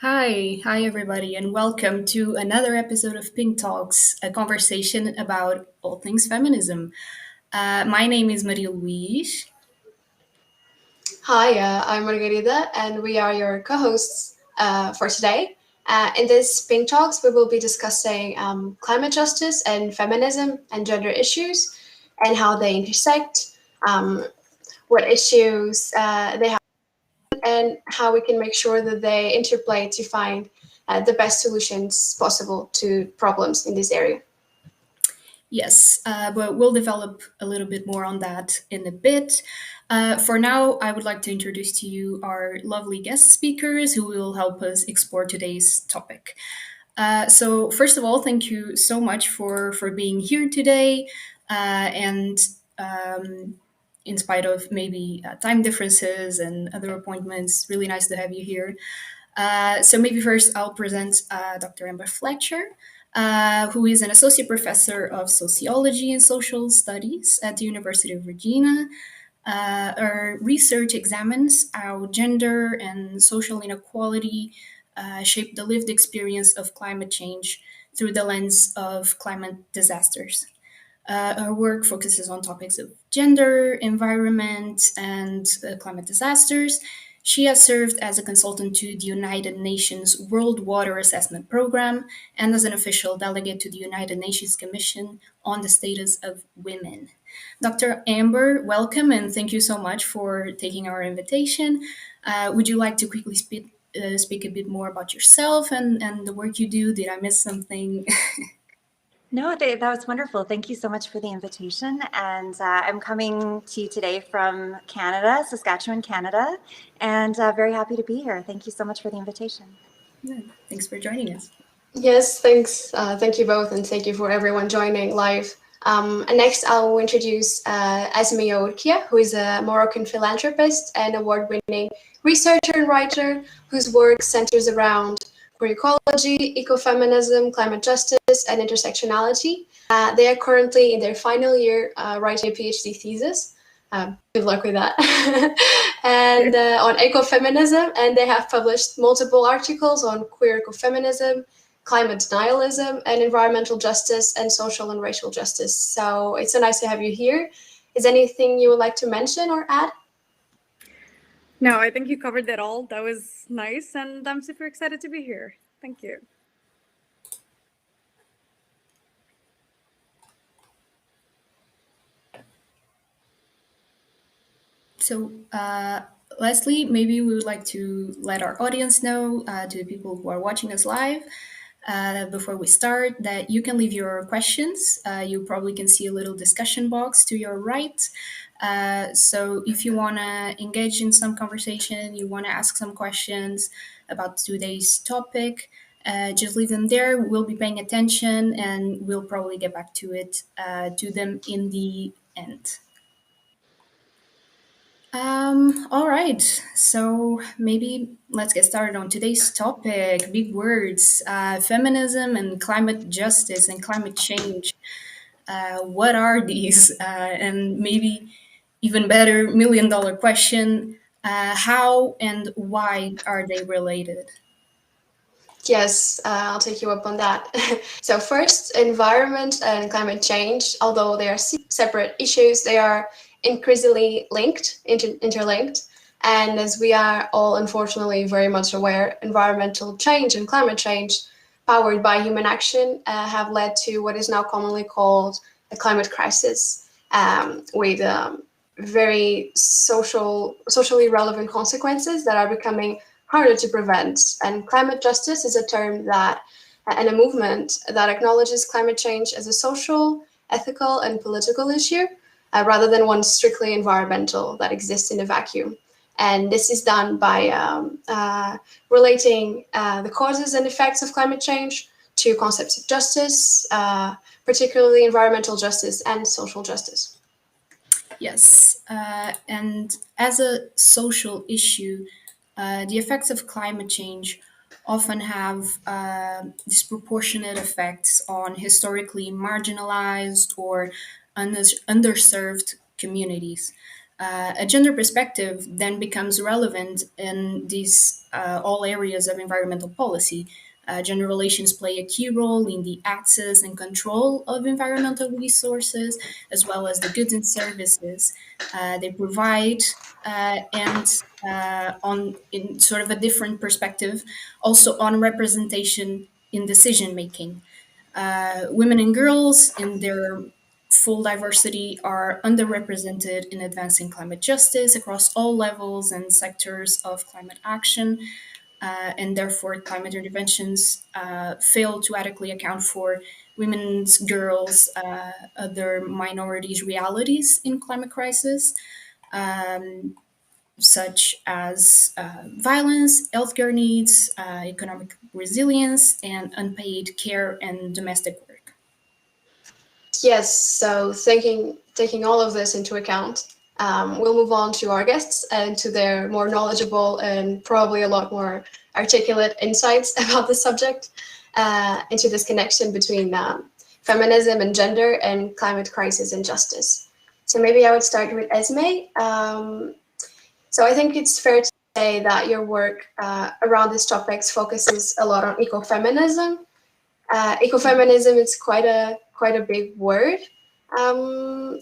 Hi everybody, and welcome to another episode of Pink Talks, a conversation about all things feminism. My name is Maria Luís. Hi, I'm Margarida, and we are your co-hosts for today. In this Pink Talks, we will be discussing climate justice and feminism and gender issues and how they intersect, um, what issues they have, and how we can make sure that they interplay to find the best solutions possible to problems in this area. Yes, but we'll develop a little bit more on that in a bit. For now, I would like to introduce to you our lovely guest speakers who will help us explore today's topic. So, first of all, thank you so much for being here today, and in spite of maybe time differences and other appointments, really nice to have you here. So maybe first I'll present Dr. Amber Fletcher, who is an associate professor of sociology and social studies at the University of Virginia. Her research examines how gender and social inequality shape the lived experience of climate change through the lens of climate disasters. Her work focuses on topics of gender, environment, and climate disasters. She has served as a consultant to the United Nations World Water Assessment Program and as an official delegate to the United Nations Commission on the Status of Women. Dr. Amber, welcome and thank you so much for taking our invitation. Would you like to quickly speak a bit more about yourself and the work you do? Did I miss something? No, that was wonderful. Thank you so much for the invitation. And I'm coming to you today from Canada, Saskatchewan, Canada, and very happy to be here. Thank you so much for the invitation. Yeah, thanks for joining us. Yes, thanks. Thank you both, and thank you for everyone joining live. And next, I'll introduce Esme Orkia, who is a Moroccan philanthropist and award-winning researcher and writer whose work centers around queer ecology, ecofeminism, climate justice, and intersectionality. They are currently in their final year writing a PhD thesis. Good luck with that. And on ecofeminism, and they have published multiple articles on queer ecofeminism, climate denialism, and environmental justice and social and racial justice. So it's so nice to have you here. Is anything you would like to mention or add? No, I think you covered that all. That was nice, and I'm super excited to be here. Thank you. So, lastly, maybe we would like to let our audience know, to the people who are watching us live, before we start, that you can leave your questions. You probably can see a little discussion box to your right. So, if you want to engage in some conversation, you want to ask some questions about today's topic, just leave them there. We'll be paying attention and we'll probably get back to them in the end. All right. So maybe let's get started on today's topic. Big words, feminism and climate justice and climate change. What are these? And maybe even better, $1 million question. How and why are they related? Yes, I'll take you up on that. So first, environment and climate change, although they are separate issues, they are increasingly interlinked. And as we are all unfortunately very much aware, environmental change and climate change powered by human action have led to what is now commonly called a climate crisis, with very socially relevant consequences that are becoming harder to prevent. And climate justice is a term that, and a movement that acknowledges climate change as a social, ethical, and political issue, rather than one strictly environmental that exists in a vacuum. And this is done by relating the causes and effects of climate change to concepts of justice, particularly environmental justice and social justice. Yes. And as a social issue, the effects of climate change often have disproportionate effects on historically marginalized or underserved communities. A gender perspective then becomes relevant in these all areas of environmental policy. Gender relations play a key role in the access and control of environmental resources, as well as the goods and services they provide, and on in sort of a different perspective, also on representation in decision making. Women and girls in their full diversity are underrepresented in advancing climate justice across all levels and sectors of climate action, and therefore climate interventions fail to adequately account for women's, girls, other minorities' realities in climate crisis, such as violence, healthcare needs, economic resilience, and unpaid care and domestic work. Yes, so taking all of this into account, we'll move on to our guests and to their more knowledgeable and probably a lot more articulate insights about the subject, into this connection between feminism and gender and climate crisis and justice. So maybe I would start with Esme. So I think it's fair to say that your work around these topics focuses a lot on ecofeminism. Ecofeminism is quite a big word. Um,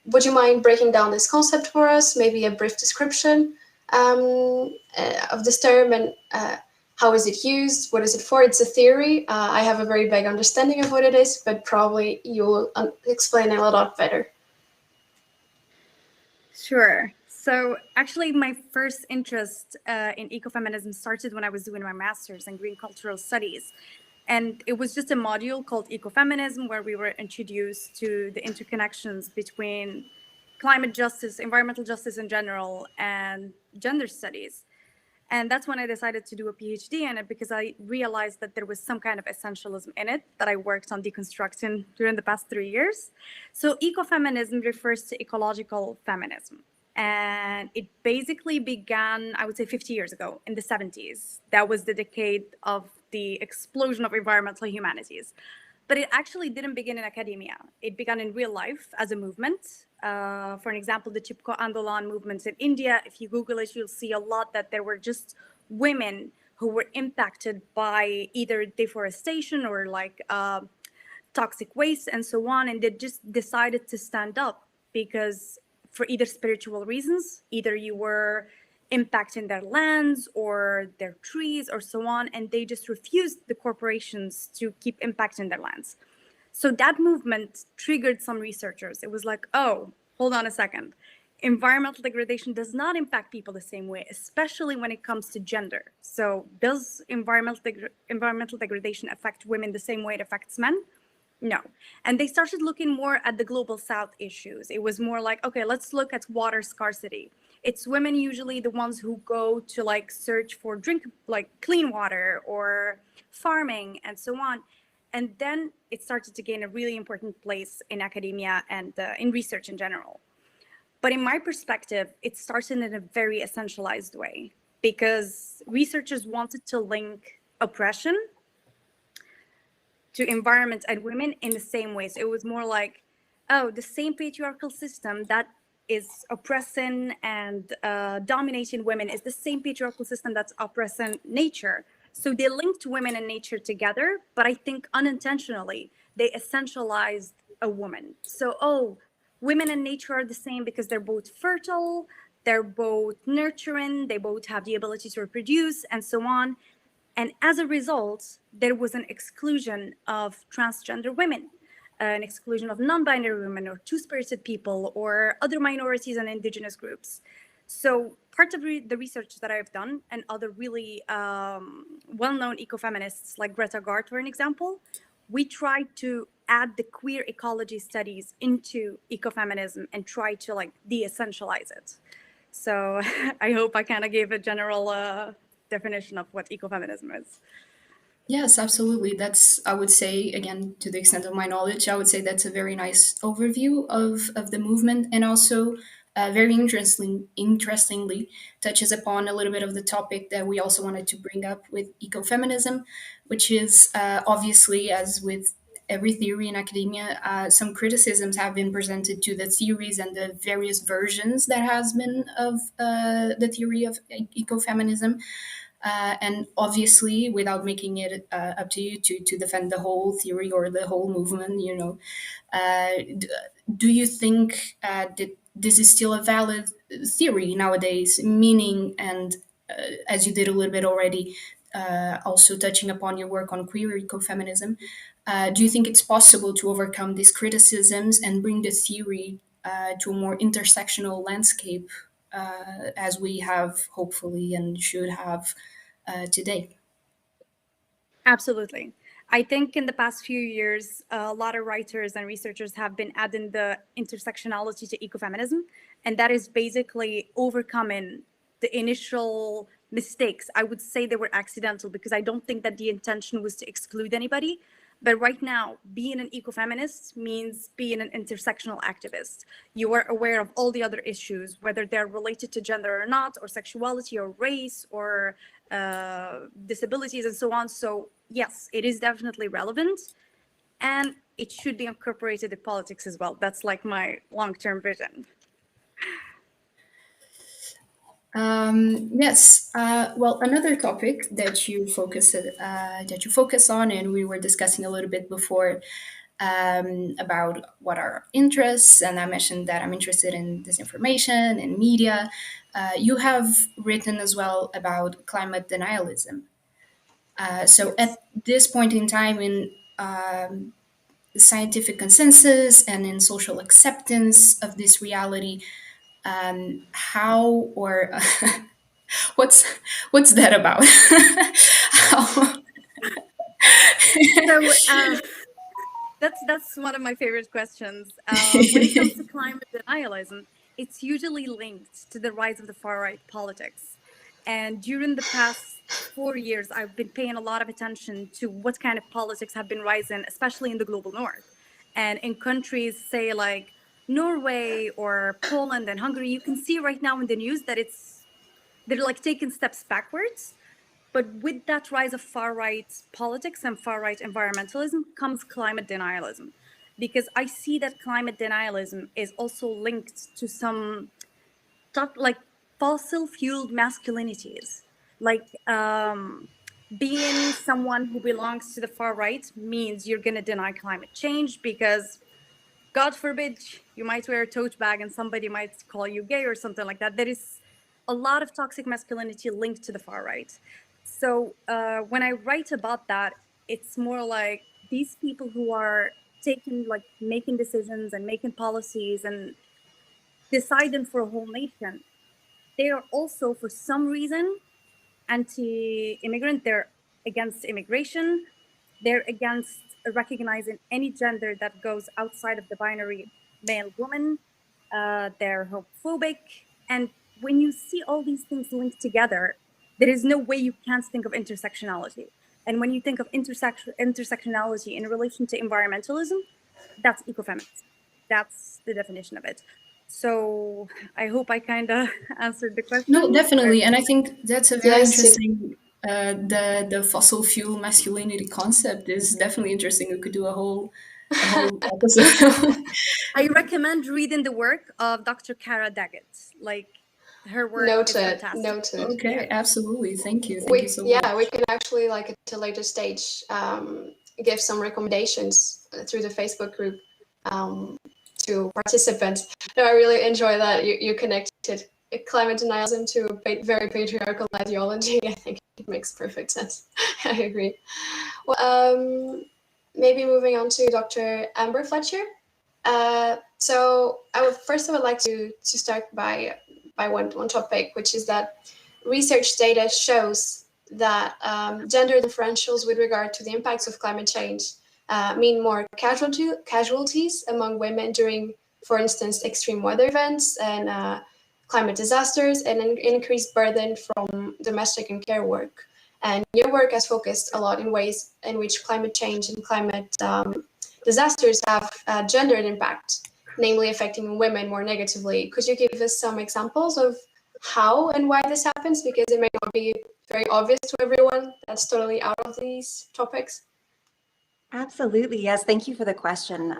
would you mind breaking down this concept for us? Maybe a brief description of this term, and how is it used? What is it for? It's a theory. I have a very vague understanding of what it is, but probably you'll explain it a lot better. Sure. So actually, my first interest in ecofeminism started when I was doing my master's in green cultural studies. And it was just a module called ecofeminism, where we were introduced to the interconnections between climate justice, environmental justice in general, and gender studies. And that's when I decided to do a PhD in it, because I realized that there was some kind of essentialism in it that I worked on deconstructing during the past 3 years. So ecofeminism refers to ecological feminism. And it basically began, I would say, 50 years ago in the 70s. That was the decade of the explosion of environmental humanities. But it actually didn't begin in academia. It began in real life as a movement. For an example, the Chipko Andolan movements in India, if you Google it, you'll see a lot that there were just women who were impacted by either deforestation or like toxic waste and so on. And they just decided to stand up because for either spiritual reasons, either you were impacting their lands or their trees or so on, and they just refused the corporations to keep impacting their lands. So that movement triggered some researchers. It was like, oh, hold on a second. Environmental degradation does not impact people the same way, especially when it comes to gender. So does environmental degradation affect women the same way it affects men? No. And they started looking more at the global south issues. It was more like, okay, let's look at water scarcity. It's women usually the ones who go to like search for like clean water or farming and so on. And then it started to gain a really important place in academia and in research in general. But in my perspective, it started in a very essentialized way, because researchers wanted to link oppression to environment and women in the same way. So it was more like, oh, the same patriarchal system that is oppressing and dominating women is the same patriarchal system that's oppressing nature. So they linked women and nature together, but I think unintentionally they essentialized a woman. So, oh, women and nature are the same because they're both fertile, they're both nurturing, they both have the ability to reproduce, and so on. And as a result, there was an exclusion of transgender women, an exclusion of non-binary women or two-spirited people or other minorities and indigenous groups. So part of the research that I've done, and other really well-known ecofeminists like Greta Garth, for an example, we tried to add the queer ecology studies into ecofeminism and try to like de-essentialize it. So I hope I kind of gave a general definition of what ecofeminism is. Yes, absolutely. That's, I would say, again, to the extent of my knowledge, I would say that's a very nice overview of the movement, and also very interestingly touches upon a little bit of the topic that we also wanted to bring up with ecofeminism, which is obviously, as with every theory in academia, some criticisms have been presented to the theories and the various versions that has been of the theory of ecofeminism. And obviously, without making it up to you to defend the whole theory or the whole movement, do you think that this is still a valid theory nowadays? Meaning, and as you did a little bit already, also touching upon your work on queer ecofeminism, do you think it's possible to overcome these criticisms and bring the theory to a more intersectional landscape as we have hopefully and should have today? Absolutely. I think in the past few years, a lot of writers and researchers have been adding the intersectionality to ecofeminism, and that is basically overcoming the initial mistakes. I would say they were accidental because I don't think that the intention was to exclude anybody. But right now, being an ecofeminist means being an intersectional activist. You are aware of all the other issues, whether they're related to gender or not, or sexuality or race or disabilities and so on. So yes, it is definitely relevant, and it should be incorporated in politics as well. That's like my long-term vision. Yes. Well, another topic that you focus on, and we were discussing a little bit before about what are our interests, and I mentioned that I'm interested in disinformation and media. You have written as well about climate denialism. So Yes. at this point in time in the scientific consensus and in social acceptance of this reality, how or what's what's that about? How? So that's one of my favorite questions. When it comes to climate denialism, it's usually linked to the rise of the far right politics. And during the past 4 years, I've been paying a lot of attention to what kind of politics have been rising, especially in the global north. And in countries, say like Norway or Poland and Hungary, you can see right now in the news that they're like taking steps backwards. But with that rise of far right politics and far right environmentalism comes climate denialism. Because I see that climate denialism is also linked to some like fossil fueled masculinities. Like being someone who belongs to the far right means you're going to deny climate change because God forbid, you might wear a tote bag and somebody might call you gay or something like that. There is a lot of toxic masculinity linked to the far right. So when I write about that, it's more like these people who are taking, like, making decisions and making policies and deciding for a whole nation, they are also, for some reason, anti-immigrant. They're against immigration. They're against recognizing any gender that goes outside of the binary male woman. They're homophobic. And when you see all these things linked together, there is no way you can't think of intersectionality. And when you think of intersectionality in relation to environmentalism, that's ecofeminism. That's the definition of it. So I hope I kind of answered the No, question. definitely, and I think that's a very Yes, you interesting. The fossil fuel masculinity concept is definitely interesting. We could do a whole episode. I recommend reading the work of Dr. Kara Daggett. Like, her work is noted, fantastic. noted. Okay, Yeah. absolutely. Thank you so We much. can actually, like, at a later stage, give some recommendations through the Facebook group um, to participants. No, I really enjoy that you connected climate denialism to a very patriarchal ideology. I think it makes perfect sense. I agree. Well, maybe moving on to Dr. Amber Fletcher. So I would like to start by one topic, which is that research data shows that gender differentials with regard to the impacts of climate change mean more casualties among women during, for instance, extreme weather events and climate disasters, and an increased burden from domestic and care work. And your work has focused a lot in ways in which climate change and climate disasters have gendered impact, namely affecting women more negatively. Could you give us some examples of how and why this happens? Because it may not be very obvious to everyone that's totally out of these topics. Absolutely. Yes. Thank you for the question.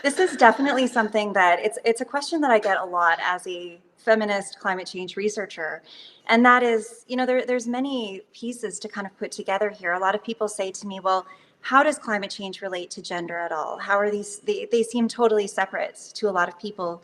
This is definitely something that it's a question that I get a lot as a feminist climate change researcher. And that is, there's many pieces to kind of put together here. A lot of people say to me, well, how does climate change relate to gender at all? How are they seem totally separate to a lot of people.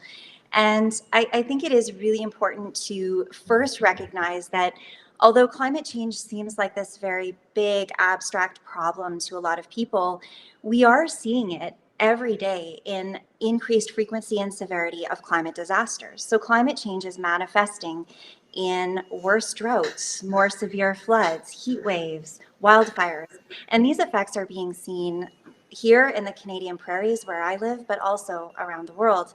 And I think it is really important to first recognize that although climate change seems like this very big abstract problem to a lot of people, we are seeing it every day in increased frequency and severity of climate disasters. So climate change is manifesting in worse droughts, more severe floods, heat waves, wildfires. And these effects are being seen here in the Canadian prairies where I live, but also around the world.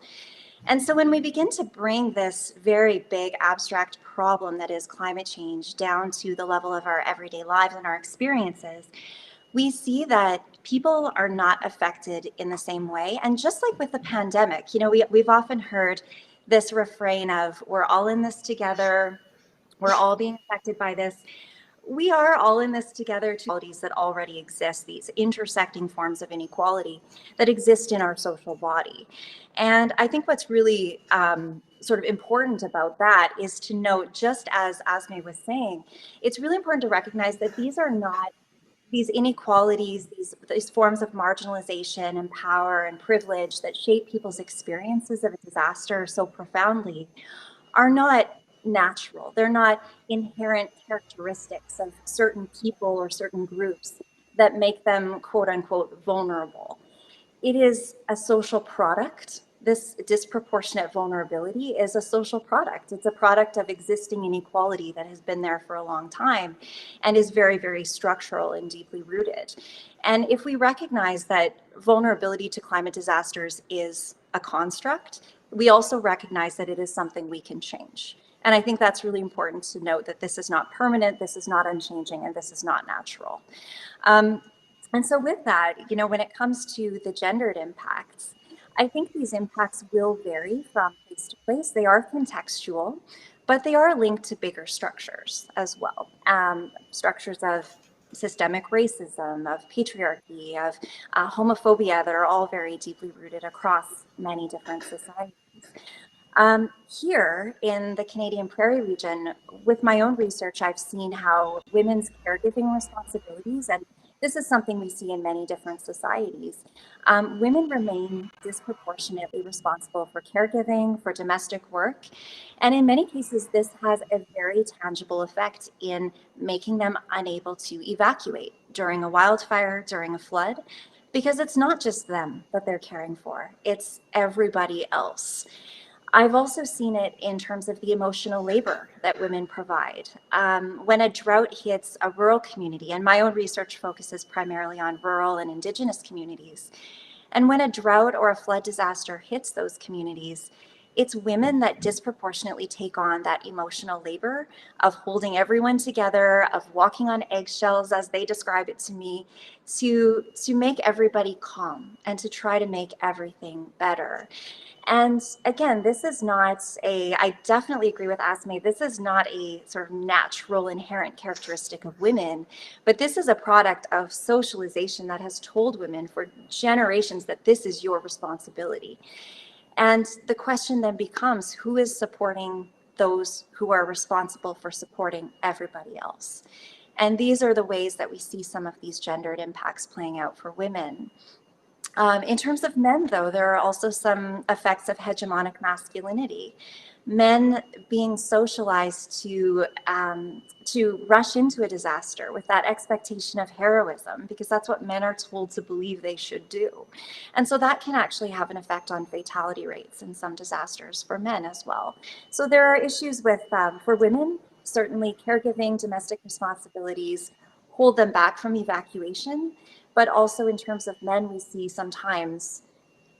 And so when we begin to bring this very big abstract problem that is climate change down to the level of our everyday lives and our experiences, we see that people are not affected in the same way. And just like with the pandemic, we've often heard this refrain of, we're all in this together, we're all being affected by this. We are all in this together to realities that already exist, these intersecting forms of inequality that exist in our social body. And I think what's really sort of important about that is to note, just as Asme was saying, it's really important to recognize that these are not these inequalities, these forms of marginalization and power and privilege that shape people's experiences of a disaster so profoundly are not natural. They're not inherent characteristics of certain people or certain groups that make them, quote unquote, vulnerable. It is a social product. This disproportionate vulnerability is a social product. It's a product of existing inequality that has been there for a long time and is very, very structural and deeply rooted. And if we recognize that vulnerability to climate disasters is a construct, we also recognize that it is something we can change. And I think that's really important to note, that this is not permanent, this is not unchanging, and this is not natural. And so with that, when it comes to the gendered impacts, I think these impacts will vary from place to place. They are contextual, but they are linked to bigger structures as well. Structures of systemic racism, of patriarchy, of homophobia that are all very deeply rooted across many different societies. Here in the Canadian Prairie region, with my own research, I've seen how women's caregiving responsibilities, and this is something we see in many different societies, women remain disproportionately responsible for caregiving, for domestic work. And in many cases, this has a very tangible effect in making them unable to evacuate during a wildfire, during a flood, because it's not just them that they're caring for, it's everybody else. I've also seen it in terms of the emotional labor that women provide. When a drought hits a rural community, and my own research focuses primarily on rural and Indigenous communities, and when a drought or a flood disaster hits those communities, it's women that disproportionately take on that emotional labor of holding everyone together, of walking on eggshells, as they describe it to me, to make everybody calm and to try to make everything better. And again, this is not I definitely agree with Asme, this is not a sort of natural inherent characteristic of women, but this is a product of socialization that has told women for generations that this is your responsibility. And the question then becomes, who is supporting those who are responsible for supporting everybody else? And these are the ways that we see some of these gendered impacts playing out for women. In terms of men, though, there are also some effects of hegemonic masculinity. Men being socialized to rush into a disaster with that expectation of heroism, because that's what men are told to believe they should do. And so that can actually have an effect on fatality rates in some disasters for men as well. So there are issues with, for women, certainly caregiving, domestic responsibilities hold them back from evacuation. But also in terms of men, we see sometimes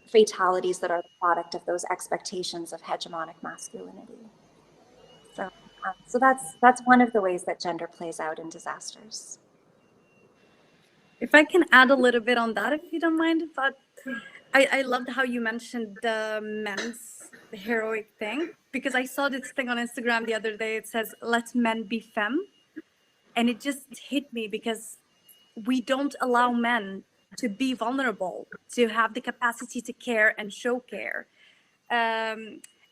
fatalities that are the product of those expectations of hegemonic masculinity. So that's one of the ways that gender plays out in disasters. If I can add a little bit on that, if you don't mind, but I loved how you mentioned the men's heroic thing, because I saw this thing on Instagram the other day. It says, "Let men be femme." And it just hit me because we don't allow men to be vulnerable, to have the capacity to care and show care.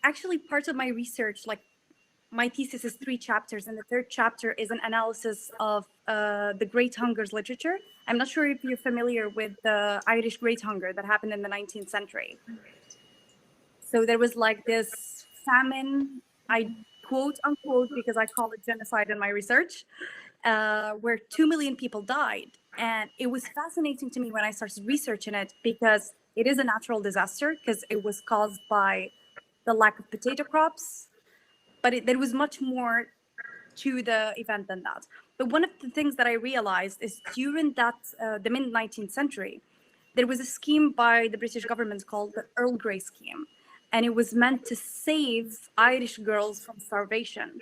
Actually, part of my research, like my thesis is 3 chapters, and the 3rd chapter is an analysis of the Great Hunger's literature. I'm not sure if you're familiar with the Irish Great Hunger that happened in the 19th century. So there was like this famine, I quote unquote, because I call it genocide in my research, where 2 million people died. And it was fascinating to me when I started researching it, because it is a natural disaster, because it was caused by the lack of potato crops. But there was much more to the event than that. But one of the things that I realized is during that, the mid 19th century, there was a scheme by the British government called the Earl Grey Scheme. And it was meant to save Irish girls from starvation.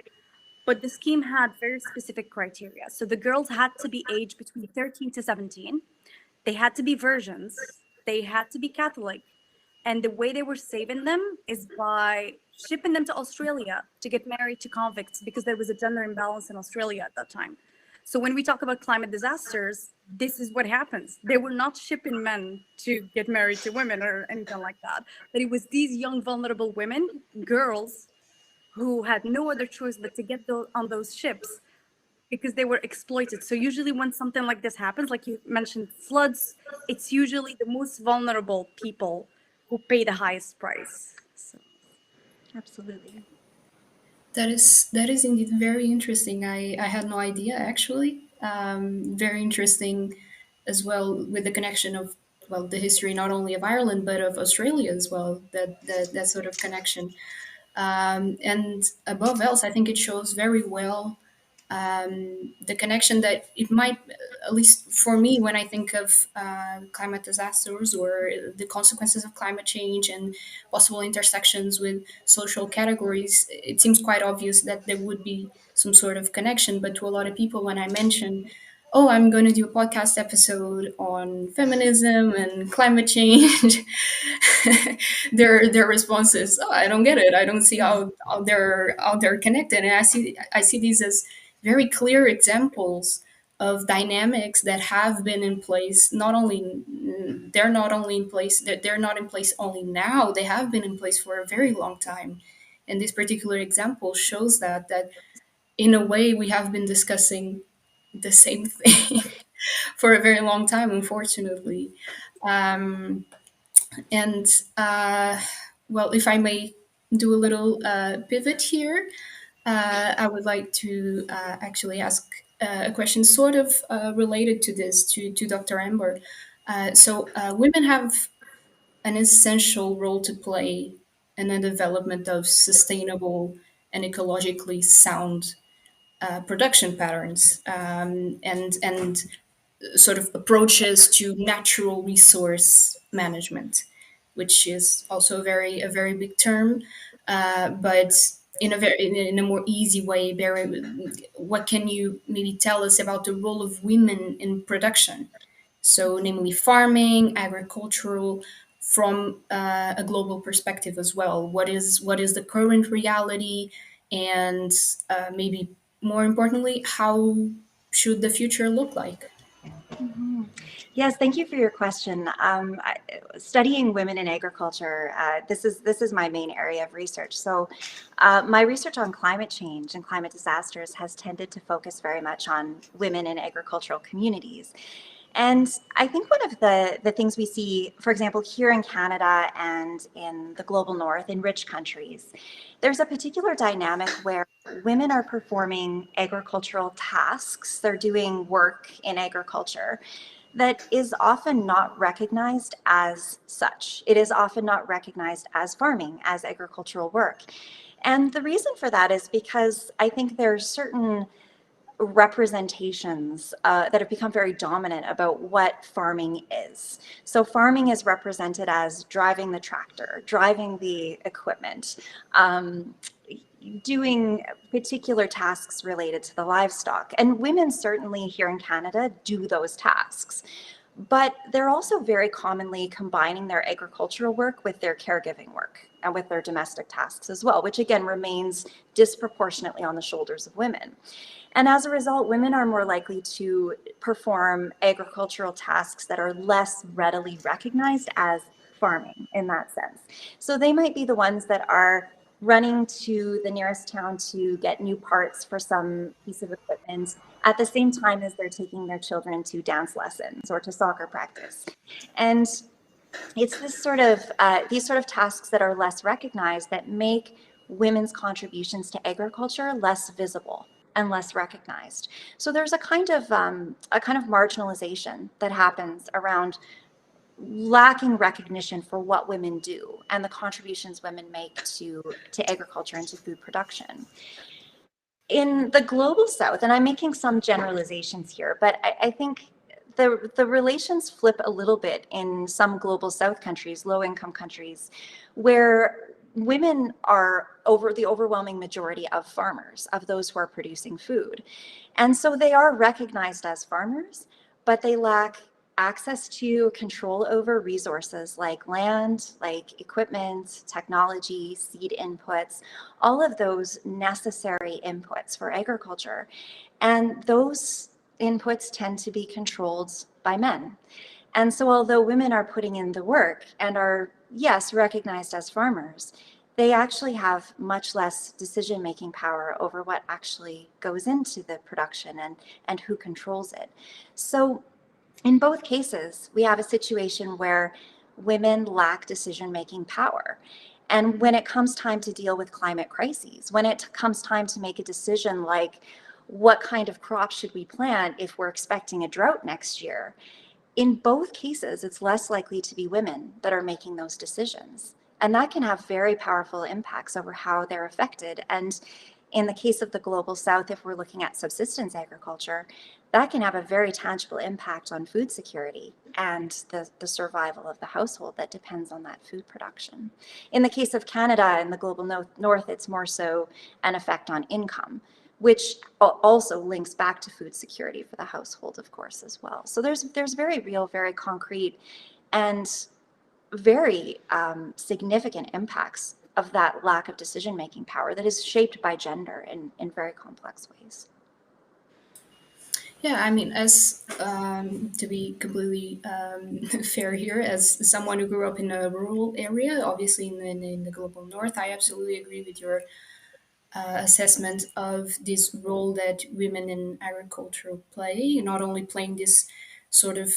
But the scheme had very specific criteria. So the girls had to be aged between 13 to 17. They had to be virgins. They had to be Catholic. And the way they were saving them is by shipping them to Australia to get married to convicts, because there was a gender imbalance in Australia at that time. So when we talk about climate disasters, this is what happens. They were not shipping men to get married to women or anything like that. But it was these young, vulnerable women, girls, who had no other choice but to get on those ships because they were exploited. So usually when something like this happens, like you mentioned, floods, it's usually the most vulnerable people who pay the highest price. So. Absolutely. That is indeed very interesting. I had no idea actually. Very interesting as well, with the connection of, well, the history not only of Ireland but of Australia as well. That sort of connection. And above else, I think it shows very well the connection that it might, at least for me, when I think of climate disasters or the consequences of climate change and possible intersections with social categories, it seems quite obvious that there would be some sort of connection. But to a lot of people, when I mention, oh, I'm going to do a podcast episode on feminism and climate change, their response is, oh, I don't get it. I don't see how they're connected. And I see these as very clear examples of dynamics that have been in place. Not only they're not only in place that they're not in place only now, they have been in place for a very long time. And this particular example shows that in a way we have been discussing the same thing for a very long time, unfortunately. um, and well, if I may do a little pivot here, I would like to actually ask a question sort of related to this, to Dr. Amber. Women have an essential role to play in the development of sustainable and ecologically sound production patterns, and sort of approaches to natural resource management, which is also a very big term, but in a more easy way. Barry, what can you maybe tell us about the role of women in production? So, namely farming, agricultural, from a global perspective as well. What is the current reality, and maybe more importantly, how should the future look like? Mhm. Yes, thank you for your question. Studying women in agriculture, this is my main area of research. So, my research on climate change and climate disasters has tended to focus very much on women in agricultural communities. And I think one of the things we see, for example, here in Canada and in the global north, in rich countries, there's a particular dynamic where women are performing agricultural tasks. They're doing work in agriculture that is often not recognized as such. It is often not recognized as farming, as agricultural work. And the reason for that is because I think there's certain representations that have become very dominant about what farming is. So farming is represented as driving the tractor, driving the equipment, doing particular tasks related to the livestock. And women certainly here in Canada do those tasks. But they're also very commonly combining their agricultural work with their caregiving work and with their domestic tasks as well, which again remains disproportionately on the shoulders of women. And as a result, women are more likely to perform agricultural tasks that are less readily recognized as farming in that sense. So they might be the ones that are running to the nearest town to get new parts for some piece of equipment at the same time as they're taking their children to dance lessons or to soccer practice. And it's this sort of these sort of tasks that are less recognized that make women's contributions to agriculture less visible and less recognized. So there's a kind of marginalization that happens around lacking recognition for what women do and the contributions women make to agriculture and to food production. In the global south, and I'm making some generalizations here, but I think the relations flip a little bit in some global south countries, low income countries, where women are over the overwhelming majority of farmers, of those who are producing food. And so they are recognized as farmers, but they lack access to control over resources like land, like equipment, technology, seed inputs, all of those necessary inputs for agriculture. And those inputs tend to be controlled by men. And so although women are putting in the work and are, yes, recognized as farmers, they actually have much less decision-making power over what actually goes into the production and who controls it. So in both cases, we have a situation where women lack decision-making power. And when it comes time to deal with climate crises, when it comes time to make a decision like what kind of crop should we plant if we're expecting a drought next year, in both cases, it's less likely to be women that are making those decisions. And that can have very powerful impacts over how they're affected. And in the case of the global south, if we're looking at subsistence agriculture, that can have a very tangible impact on food security and the survival of the household that depends on that food production. In the case of Canada and the global north, it's more so an effect on income, which also links back to food security for the household, of course, as well. So there's very real, very concrete, and very significant impacts of that lack of decision-making power that is shaped by gender in very complex ways. Yeah, I mean, as to be completely fair here, as someone who grew up in a rural area, obviously in the global north, I absolutely agree with your assessment of this role that women in agriculture play, not only playing this sort of,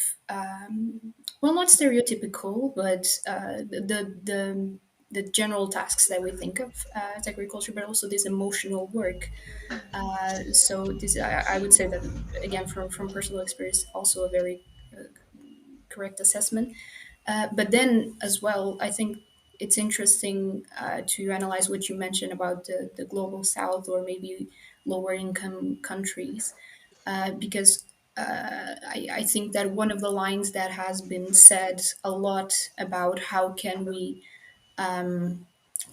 well, not stereotypical, but the general tasks that we think of as agriculture, but also this emotional work. So this, I would say that again from personal experience, also a very correct assessment. But then as well, I think it's interesting to analyze what you mentioned about the global south or maybe lower income countries, because I think that one of the lines that has been said a lot about how can we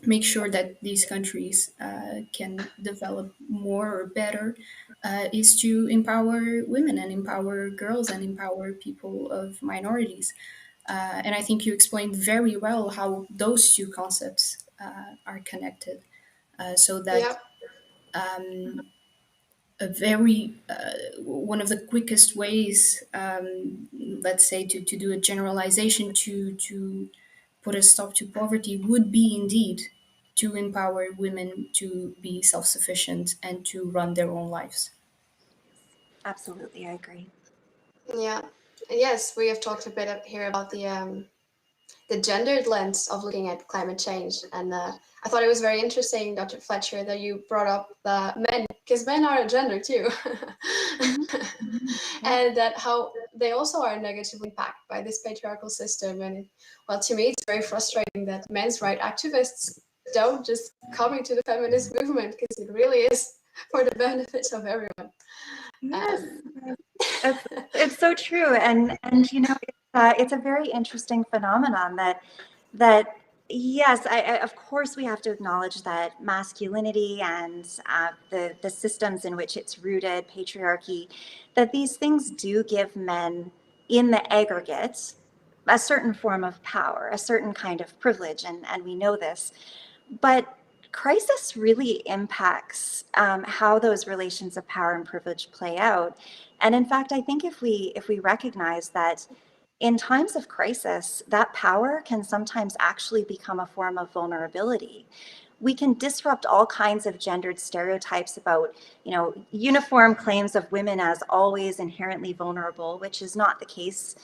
make sure that these countries can develop more or better is to empower women and empower girls and empower people of minorities. And I think you explained very well how those two concepts are connected, so that Yeah. a very one of the quickest ways, let's say, to do a generalization to put a stop to poverty would be indeed to empower women to be self-sufficient and to run their own lives. Absolutely, I agree. Yeah. Yes, we have talked a bit here about the gendered lens of looking at climate change, and I thought it was very interesting, Dr. Fletcher, that you brought up the men, because men are a gender too, Yeah. and that how they also are negatively impacted by this patriarchal system. And well, to me, it's very frustrating that men's right activists don't just come into the feminist movement, because it really is for the benefit of everyone. Yes, Um, it's so true, and you know, it's a very interesting phenomenon that yes, of course we have to acknowledge that masculinity and the systems in which it's rooted, patriarchy, that these things do give men in the aggregate a certain form of power, a certain kind of privilege, and we know this, but crisis really impacts how those relations of power and privilege play out. And in fact, I think if we recognize that in times of crisis, that power can sometimes actually become a form of vulnerability. We can disrupt all kinds of gendered stereotypes about, uniform claims of women as always inherently vulnerable, which is not the case.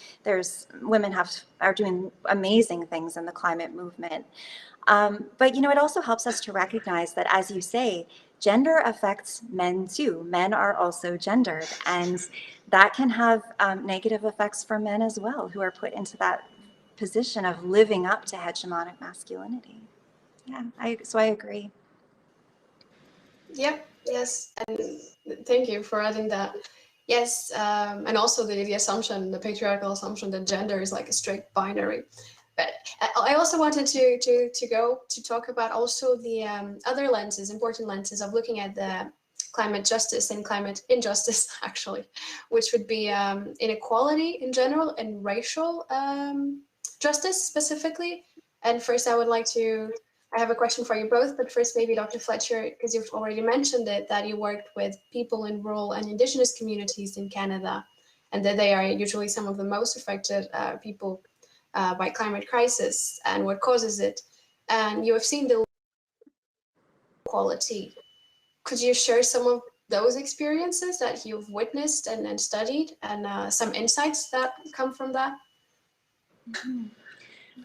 Women are doing amazing things in the climate movement. But it also helps us to recognize that, as you say, gender affects men too. Men are also gendered, and that can have negative effects for men as well, who are put into that position of living up to hegemonic masculinity. Yeah, so I agree. Yeah, yes, and thank you for adding that. Yes, and also the assumption, the patriarchal assumption that gender is like a strict binary. But I also wanted to talk about also the other lenses, important lenses of looking at the climate justice and climate injustice, actually, which would be inequality in general and racial justice specifically. And first, I have a question for you both, but first, maybe Dr. Fletcher, because you've already mentioned it, that you worked with people in rural and Indigenous communities in Canada, and that they are usually some of the most affected people by climate crisis and what causes it. And you have seen the quality. Could you share some of those experiences that you've witnessed and studied, and some insights that come from that? Mhm.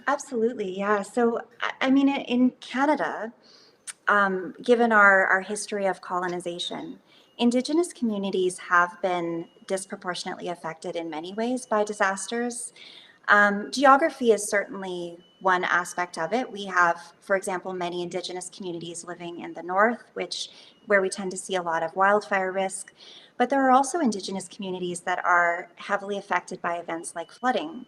Absolutely, yeah. So, I mean, in Canada, given our history of colonization, Indigenous communities have been disproportionately affected in many ways by disasters. Geography is certainly one aspect of it. We have, for example, many Indigenous communities living in the north, where we tend to see a lot of wildfire risk. But there are also Indigenous communities that are heavily affected by events like flooding.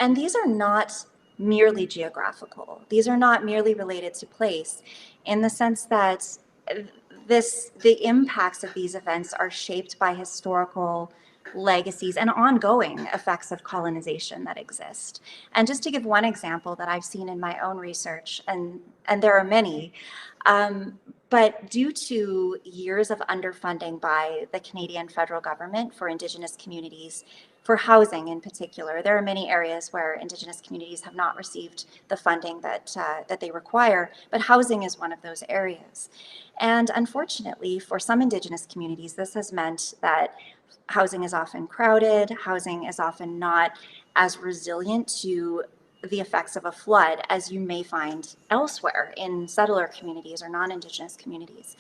And these are not merely geographical. These are not merely related to place, in the sense that the impacts of these events are shaped by historical legacies and ongoing effects of colonization that exist. And just to give one example that I've seen in my own research, and there are many, but due to years of underfunding by the Canadian federal government for Indigenous communities, for housing in particular, there are many areas where Indigenous communities have not received the funding that they require, but housing is one of those areas. And unfortunately, for some Indigenous communities, this has meant that housing is often crowded, housing is often not as resilient to the effects of a flood as you may find elsewhere in settler communities or non-Indigenous communities.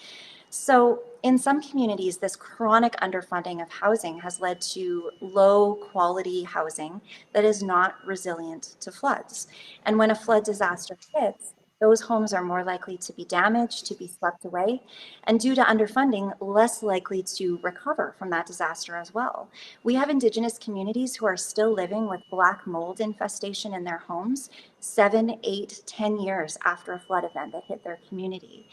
So in some communities, this chronic underfunding of housing has led to low quality housing that is not resilient to floods. And when a flood disaster hits, those homes are more likely to be damaged, to be swept away, and due to underfunding, less likely to recover from that disaster as well. We have Indigenous communities who are still living with black mold infestation in their homes 7, 8, 10 years after a flood event that hit their community.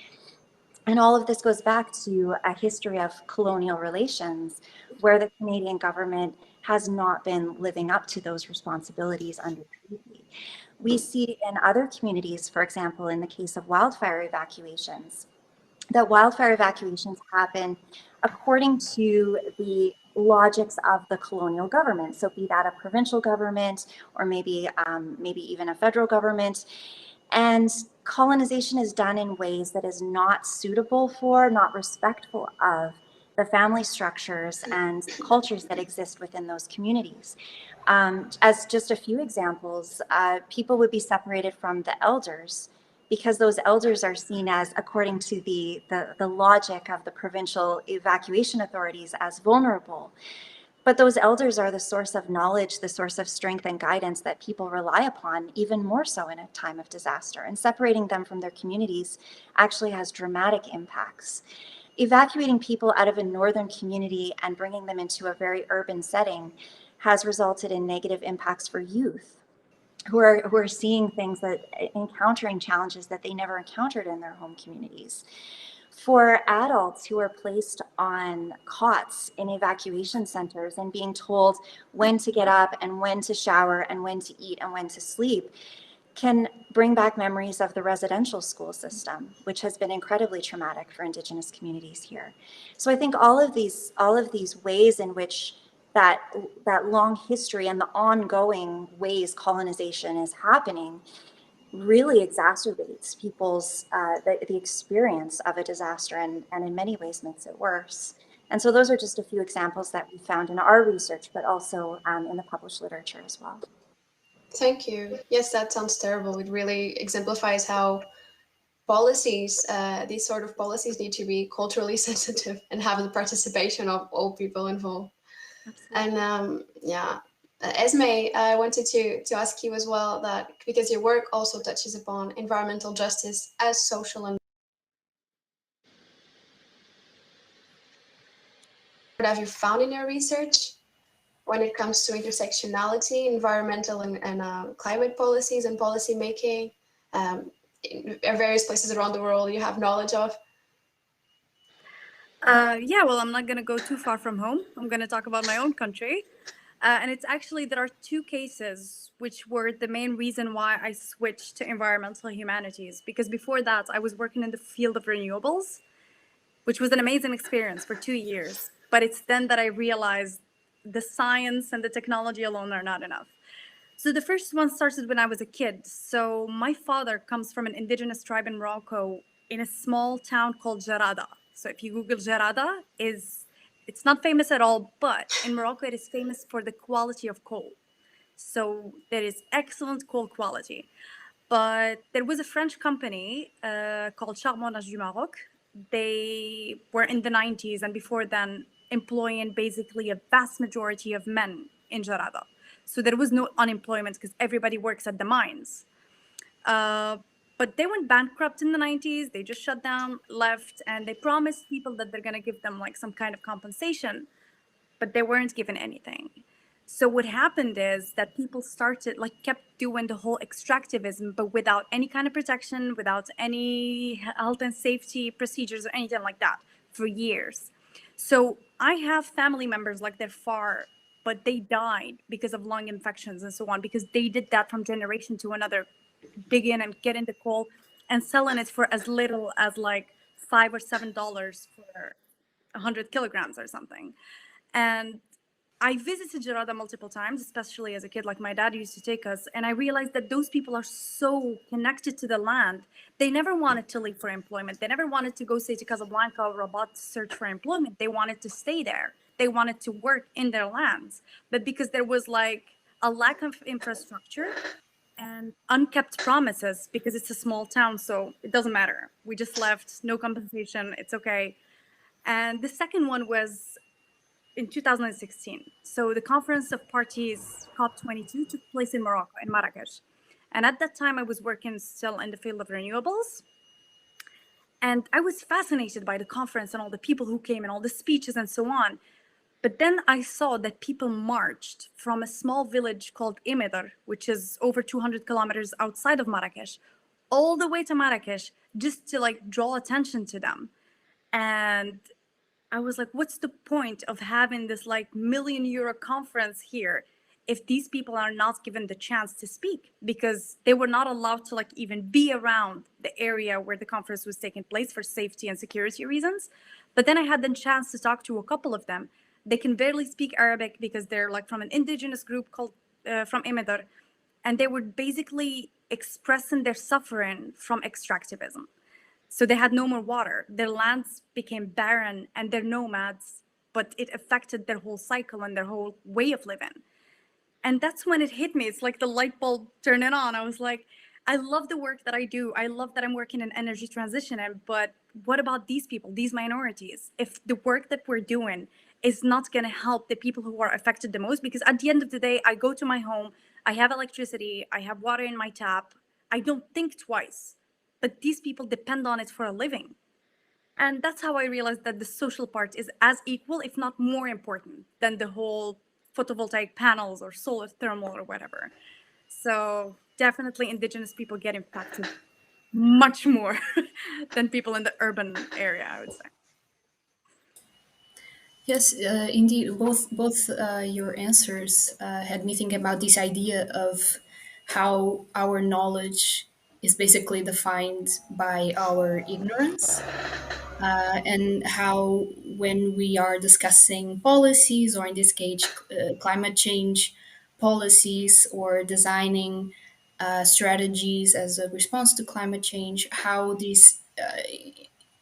And all of this goes back to a history of colonial relations where the Canadian government has not been living up to those responsibilities under treaty. We see in other communities, for example, in the case of wildfire evacuations, that wildfire evacuations happen according to the logics of the colonial government. So be that a provincial government or maybe even a federal government. And colonization is done in ways that is not suitable for, not respectful of the family structures and cultures that exist within those communities. As just a few examples, people would be separated from the elders because those elders are seen as, according to the logic of the provincial evacuation authorities, as vulnerable. But those elders are the source of knowledge, the source of strength and guidance that people rely upon, even more so in a time of disaster. And separating them from their communities actually has dramatic impacts. Evacuating people out of a northern community and bringing them into a very urban setting has resulted in negative impacts for youth who are seeing things, encountering challenges that they never encountered in their home communities. For adults who are placed on cots in evacuation centers and being told when to get up and when to shower and when to eat and when to sleep, can bring back memories of the residential school system, which has been incredibly traumatic for Indigenous communities here. So I think all of these ways in which that long history and the ongoing ways colonization is happening really exacerbates people's the experience of a disaster, and in many ways makes it worse. And so those are just a few examples that we found in our research, but also in the published literature as well. Thank you. Yes, that sounds terrible. It really exemplifies how policies, these sort of policies, need to be culturally sensitive and have the participation of all people involved. Absolutely. And yeah, Esme, I wanted to ask you as well that because your work also touches upon environmental justice as social and what have you found in your research when it comes to intersectionality, environmental and climate policies and policy making in various places around the world you have knowledge of? Yeah, well, I'm not going to go too far from home. I'm going to talk about my own country. And it's actually, there are two cases which were the main reason why I switched to environmental humanities. Because before that, I was working in the field of renewables, which was an amazing experience for 2 years. But it's then that I realized the science and the technology alone are not enough. So the first one started when I was a kid. So my father comes from an indigenous tribe in Morocco in a small town called Jarada. So if you Google Jarada, it's not famous at all, but in Morocco it is famous for the quality of coal. So there is excellent coal quality. But there was a French company called Charbonnage du Maroc. They were in the 90s and before then employing basically a vast majority of men in Jarada. So there was no unemployment because everybody works at the mines. Uh, but they went bankrupt in the 90s. They just shut down, left, and they promised people that they're going to give them like some kind of compensation, but they weren't given anything. So what happened is that people started kept doing the whole extractivism, but without any kind of protection, without any health and safety procedures or anything like that for years. So I have family members like they're far, but they died because of lung infections and so on, because they did that from generation to another, dig in and get in the coal and selling it for as little as like $5 or $7 for 100 kilograms or something. And I visited Jarada multiple times, especially as a kid. Like my dad used to take us, and I realized that those people are so connected to the land. They never wanted to leave for employment. They never wanted to go, say, to Casablanca or Rabat to search for employment. They wanted to stay there. They wanted to work in their lands. But because there was like a lack of infrastructure and unkept promises, because it's a small town, so it doesn't matter. We just left, no compensation, it's okay. And the second one was in 2016. So the Conference of Parties, COP22, took place in Morocco, in Marrakesh. And at that time, I was working still in the field of renewables. And I was fascinated by the conference and all the people who came and all the speeches and so on. But then I saw that people marched from a small village called Imedar, which is over 200 kilometers outside of Marrakesh, all the way to Marrakesh just to draw attention to them. And I was like, what's the point of having this €1 million conference here if these people are not given the chance to speak? Because they were not allowed to even be around the area where the conference was taking place for safety and security reasons. But then I had the chance to talk to a couple of them. They can barely speak Arabic because they're from an indigenous group called from Imedar, and they were basically expressing their suffering from extractivism. So they had no more water. Their lands became barren and they're nomads, but it affected their whole cycle and their whole way of living. And that's when it hit me. It's like the light bulb turning on. I was like, I love the work that I do. I love that I'm working in energy transition. But what about these people, these minorities? If the work that we're doing is not going to help the people who are affected the most, because at the end of the day, I go to my home, I have electricity, I have water in my tap. I don't think twice. But these people depend on it for a living. And that's how I realized that the social part is as equal, if not more important than the whole photovoltaic panels or solar thermal or whatever. So definitely indigenous people get impacted much more than people in the urban area, I would say. Yes, indeed. Both your answers had me thinking about this idea of how our knowledge is basically defined by our ignorance, and how when we are discussing policies, or in this case, climate change policies, or designing strategies as a response to climate change, how these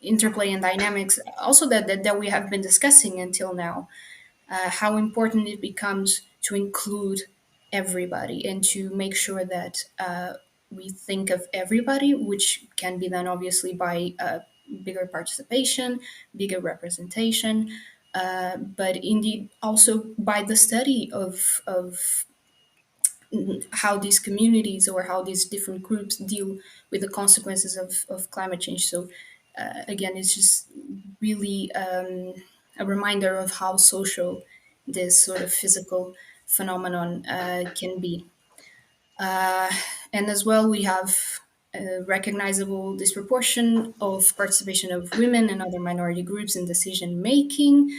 interplay and dynamics, also that we have been discussing until now, how important it becomes to include everybody and to make sure that we think of everybody, which can be done obviously by bigger participation, bigger representation, but indeed also by the study of how these communities or how these different groups deal with the consequences of climate change. So, again, it's just really a reminder of how social this sort of physical phenomenon can be. Uh, and as well, we have a recognizable disproportion of participation of women and other minority groups in decision making,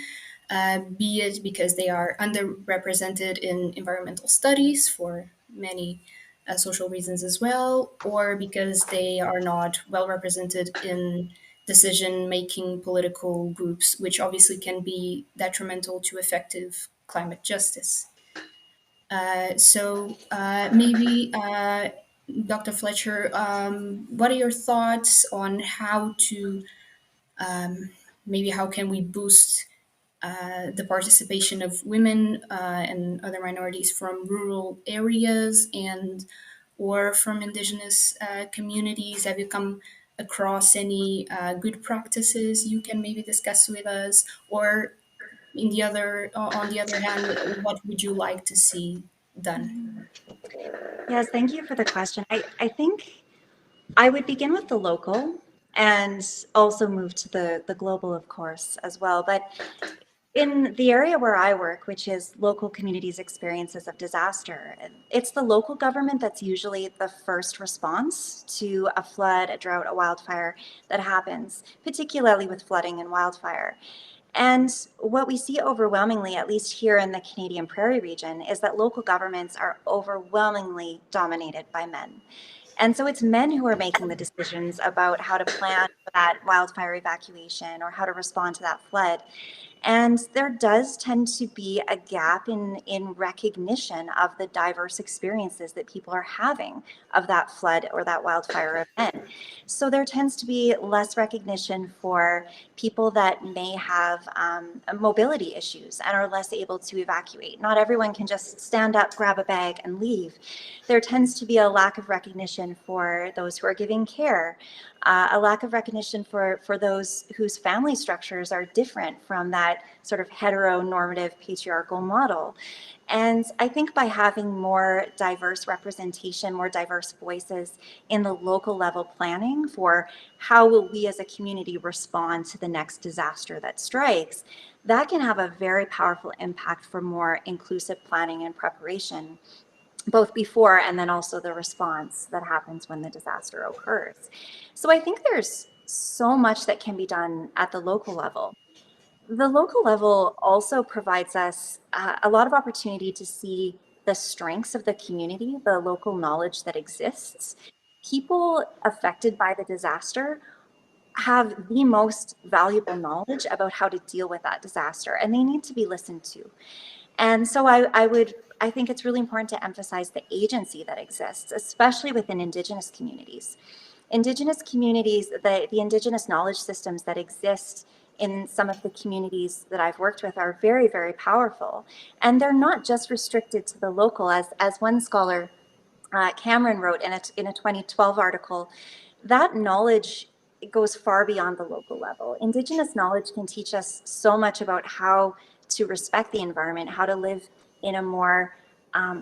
be it because they are underrepresented in environmental studies for many social reasons as well, or because they are not well represented in decision making political groups, which obviously can be detrimental to effective climate justice. Maybe, Dr. Fletcher, what are your thoughts on how to maybe how can we boost the participation of women and other minorities from rural areas and or from indigenous communities? Have you come across any good practices you can maybe discuss with us? Or on the other hand, what would you like to see done? Yes, thank you for the question. I think I would begin with the local and also move to the global, of course, as well. But in the area where I work, which is local communities' experiences of disaster, it's the local government that's usually the first response to a flood, a drought, a wildfire that happens, particularly with flooding and wildfire. And what we see overwhelmingly, at least here in the Canadian Prairie region, is that local governments are overwhelmingly dominated by men. And so it's men who are making the decisions about how to plan for that wildfire evacuation or how to respond to that flood. And there does tend to be a gap in recognition of the diverse experiences that people are having of that flood or that wildfire event. So there tends to be less recognition for people that may have mobility issues and are less able to evacuate. Not everyone can just stand up, grab a bag, and leave. There tends to be a lack of recognition for those who are giving care, a lack of recognition for those whose family structures are different from that sort of heteronormative patriarchal model. And I think by having more diverse representation, more diverse voices in the local level planning for how will we as a community respond to the next disaster that strikes, that can have a very powerful impact for more inclusive planning and preparation, both before and then also the response that happens when the disaster occurs. So I think there's so much that can be done at the local level. The local level also provides us a lot of opportunity to see the strengths of the community, the local knowledge that exists. People affected by the disaster have the most valuable knowledge about how to deal with that disaster, and they need to be listened to. And so I think it's really important to emphasize the agency that exists, especially within Indigenous communities. Indigenous communities, the Indigenous knowledge systems that exist in some of the communities that I've worked with are very, very powerful. And they're not just restricted to the local, as one scholar, Cameron, wrote in a 2012 article. That knowledge goes far beyond the local level. Indigenous knowledge can teach us so much about how to respect the environment, how to live in a more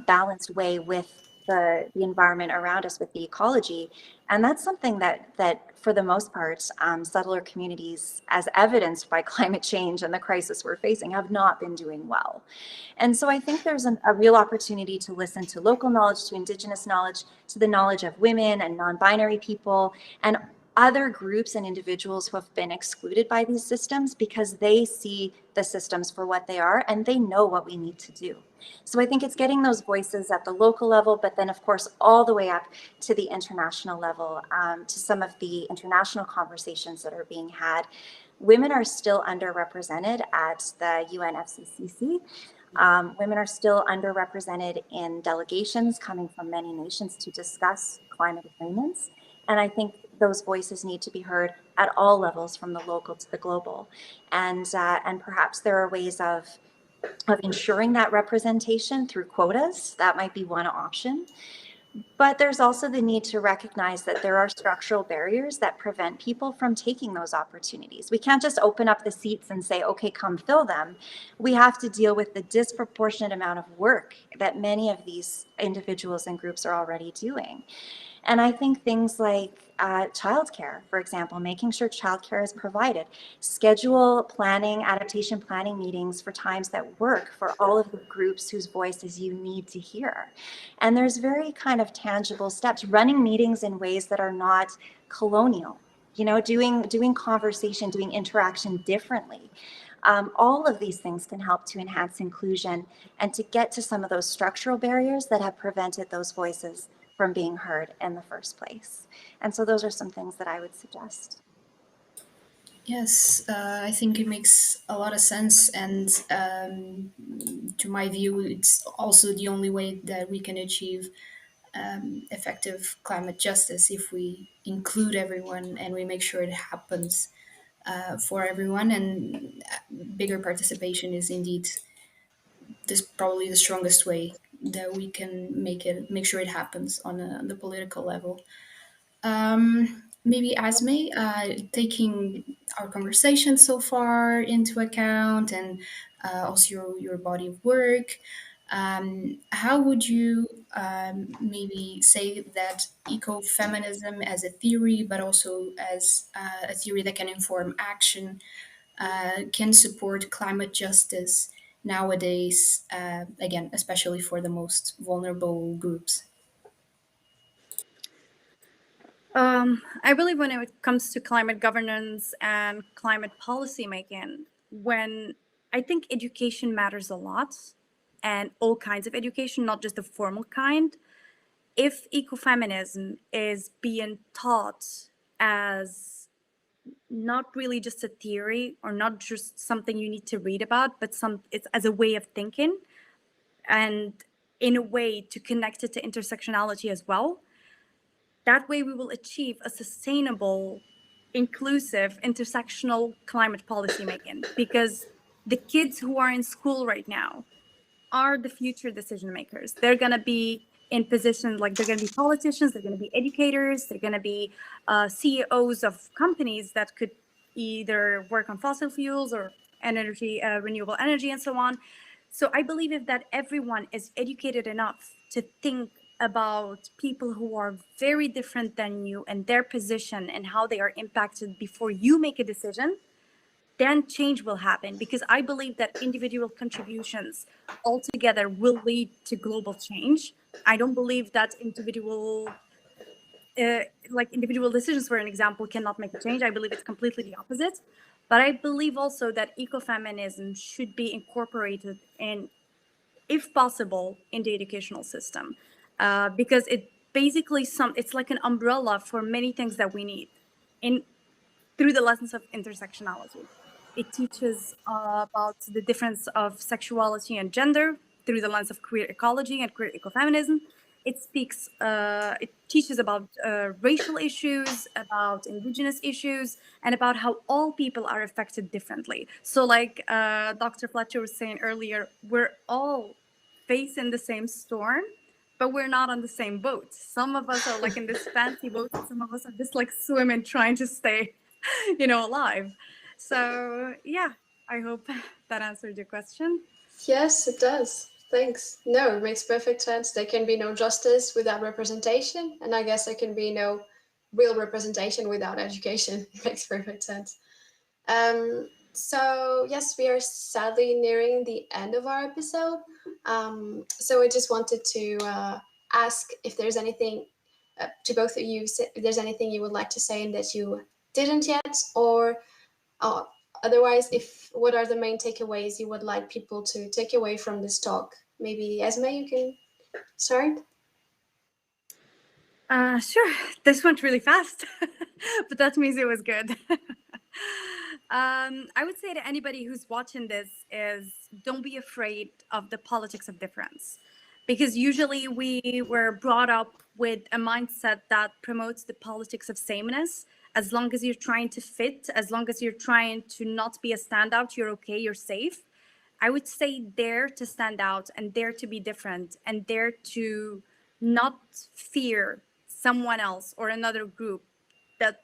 balanced way with the environment around us, with the ecology. And that's something that for the most part, settler communities, as evidenced by climate change and the crisis we're facing, have not been doing well. And so I think there's a real opportunity to listen to local knowledge, to Indigenous knowledge, to the knowledge of women and non-binary people, and other groups and individuals who have been excluded by these systems because they see the systems for what they are and they know what we need to do. So I think it's getting those voices at the local level, but then of course all the way up to the international level, to some of the international conversations that are being had. Women are still underrepresented at the UNFCCC. Women are still underrepresented in delegations coming from many nations to discuss climate agreements. And I think those voices need to be heard at all levels, from the local to the global. And perhaps there are ways of ensuring that representation through quotas. That might be one option. But there's also the need to recognize that there are structural barriers that prevent people from taking those opportunities. We can't just open up the seats and say, okay, come fill them. We have to deal with the disproportionate amount of work that many of these individuals and groups are already doing. And I think things like childcare, for example, making sure childcare is provided, schedule planning, adaptation planning meetings for times that work for all of the groups whose voices you need to hear. And there's very kind of tangible steps, running meetings in ways that are not colonial, you know, doing conversation, doing interaction differently. All of these things can help to enhance inclusion and to get to some of those structural barriers that have prevented those voices from being heard in the first place. And so those are some things that I would suggest. Yes, I think it makes a lot of sense, and to my view, it's also the only way that we can achieve effective climate justice if we include everyone and we make sure it happens for everyone. And bigger participation is indeed this probably the strongest way that we can make sure it happens on the political level. Maybe Asme, taking our conversation so far into account, and also your body of work, how would you maybe say that ecofeminism as a theory, but also as a theory that can inform action, can support climate justice nowadays, again, especially for the most vulnerable groups? I believe when it comes to climate governance and climate policy making, when I think education matters a lot, and all kinds of education, not just the formal kind. If ecofeminism is being taught as not really just a theory or not just something you need to read about, but it's as a way of thinking, and in a way to connect it to intersectionality as well, that way we will achieve a sustainable, inclusive, intersectional climate policy making, because the kids who are in school right now are the future decision makers. They're going to be in positions, like they're going to be politicians, they're going to be educators, they're going to be CEOs of companies that could either work on fossil fuels or energy, renewable energy, and so on. So I believe if that everyone is educated enough to think about people who are very different than you and their position and how they are impacted before you make a decision, then change will happen. Because I believe that individual contributions altogether will lead to global change. I don't believe that individual decisions, for an example, cannot make a change. I believe it's completely the opposite. But I believe also that ecofeminism should be incorporated in, if possible, in the educational system, because it basically it's like an umbrella for many things that we need in through the lessons of intersectionality. It teaches about the difference of sexuality and gender through the lens of queer ecology and queer ecofeminism. It teaches about racial issues, about indigenous issues, and about how all people are affected differently. So, like Dr. Fletcher was saying earlier, we're all facing the same storm, but we're not on the same boat. Some of us are like in this fancy boat, and some of us are just like swimming, trying to stay, alive. So yeah, I hope that answered your question. Yes, it does. Thanks. No, it makes perfect sense. There can be no justice without representation, and I guess there can be no real representation without education. It makes perfect sense. So yes, we are sadly nearing the end of our episode. So I just wanted to ask if there's anything to both of you, if there's anything you would like to say and that you didn't yet, or otherwise, what are the main takeaways you would like people to take away from this talk? Maybe Esme, you can start. Sure. This went really fast, but that means it was good. I would say to anybody who's watching this is don't be afraid of the politics of difference, because usually we were brought up with a mindset that promotes the politics of sameness. As long as you're trying to fit, as long as you're trying to not be a standout, you're okay, you're safe. I would say dare to stand out and dare to be different and dare to not fear someone else or another group that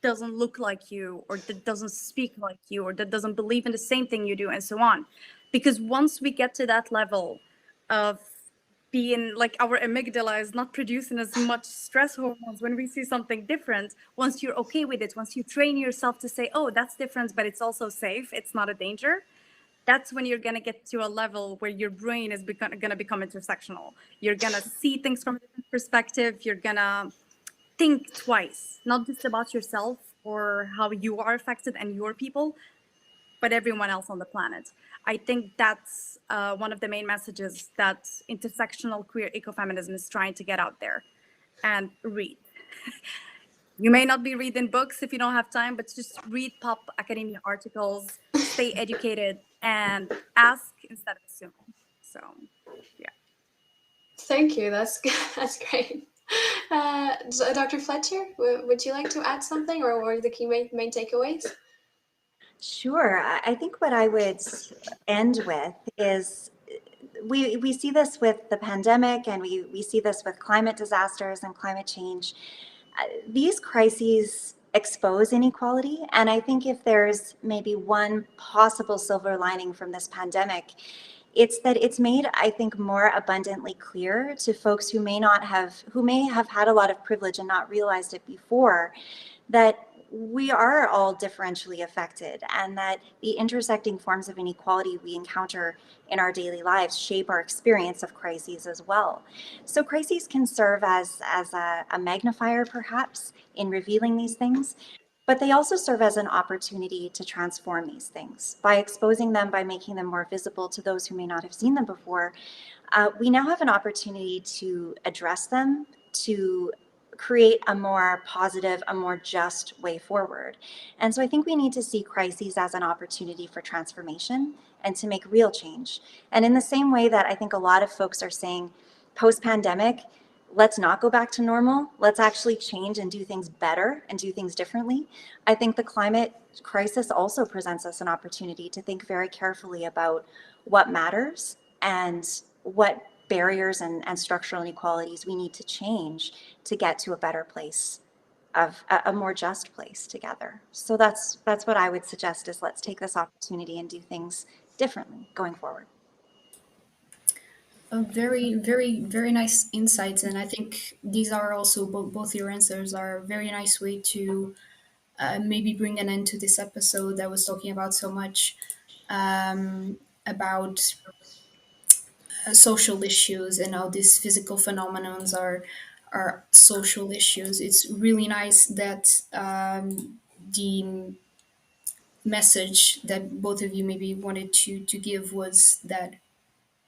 doesn't look like you or that doesn't speak like you or that doesn't believe in the same thing you do and so on. Because once we get to that level of being like our amygdala is not producing as much stress hormones when we see something different, once you're okay with it, once you train yourself to say, oh, that's different, but it's also safe, it's not a danger, that's when you're going to get to a level where your brain is going to become intersectional. You're going to see things from a different perspective. You're going to think twice, not just about yourself or how you are affected and your people, but everyone else on the planet. I think that's one of the main messages that intersectional queer ecofeminism is trying to get out there. And read. You may not be reading books if you don't have time, but just read pop academia articles, stay educated, and ask instead of assuming. So, yeah. Thank you. That's that's great. Dr. Fletcher, would you like to add something, or what are the key main takeaways? Sure. I think what I would end with is we see this with the pandemic, and we see this with climate disasters and climate change. These crises expose inequality. And I think if there's maybe one possible silver lining from this pandemic, it's that it's made, I think, more abundantly clear to folks who may have had a lot of privilege and not realized it before, that we are all differentially affected, and that the intersecting forms of inequality we encounter in our daily lives shape our experience of crises as well. So crises can serve as a magnifier, perhaps, in revealing these things, but they also serve as an opportunity to transform these things. By exposing them, by making them more visible to those who may not have seen them before, we now have an opportunity to address them, to create a more positive, a more just way forward. And so I think we need to see crises as an opportunity for transformation and to make real change. And in the same way that I think a lot of folks are saying post-pandemic, let's not go back to normal, let's actually change and do things better and do things differently. I think the climate crisis also presents us an opportunity to think very carefully about what matters and what barriers and structural inequalities we need to change to get to a better place, of a more just place together. So that's what I would suggest, is let's take this opportunity and do things differently going forward. Very, very, very nice insights, and I think these are also both your answers are a very nice way to maybe bring an end to this episode that was talking about so much about social issues and how these physical phenomenons are social issues. It's really nice that the message that both of you maybe wanted to give was that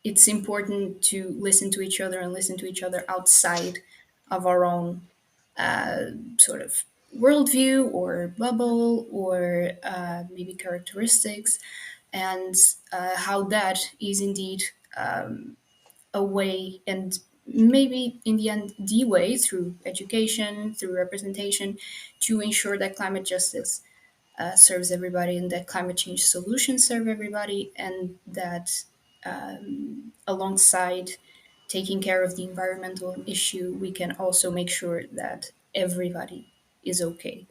it's important to listen to each other and listen to each other outside of our own sort of worldview or bubble or maybe characteristics, and how that is indeed a way, and maybe in the end the way, through education, through representation, to ensure that climate justice serves everybody and that climate change solutions serve everybody, and that alongside taking care of the environmental issue, we can also make sure that everybody is okay.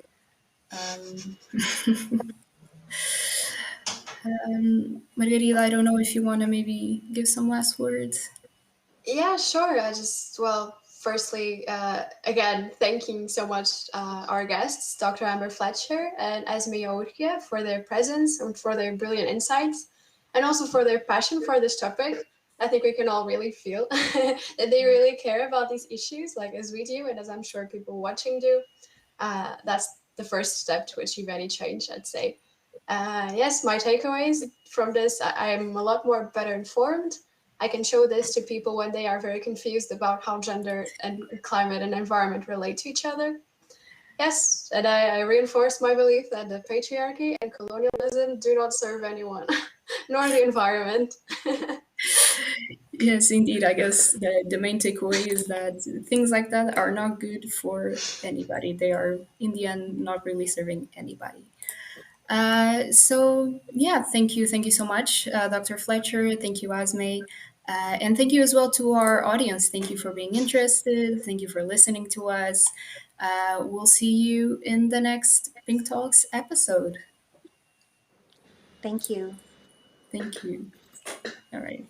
Um, Margarita, I don't know if you want to maybe give some last words. Yeah, sure. Well, firstly, again, thanking so much our guests, Dr. Amber Fletcher and Esme Orkia, for their presence and for their brilliant insights, and also for their passion for this topic. I think we can all really feel that they really care about these issues, like as we do, and as I'm sure people watching do. That's the first step to achieve any change, I'd say. Yes, my takeaways from this, I'm a lot more better informed. I can show this to people when they are very confused about how gender and climate and environment relate to each other. Yes, and I reinforce my belief that the patriarchy and colonialism do not serve anyone, nor the environment. Yes, indeed. I guess the main takeaway is that things like that are not good for anybody. They are, in the end, not really serving anybody. So yeah, thank you so much, Dr. Fletcher. Thank you, Asme, and thank you as well to our audience. Thank you for being interested. Thank you for listening to us. We'll see you in the next Pink Talks episode. Thank you. Thank you. All right.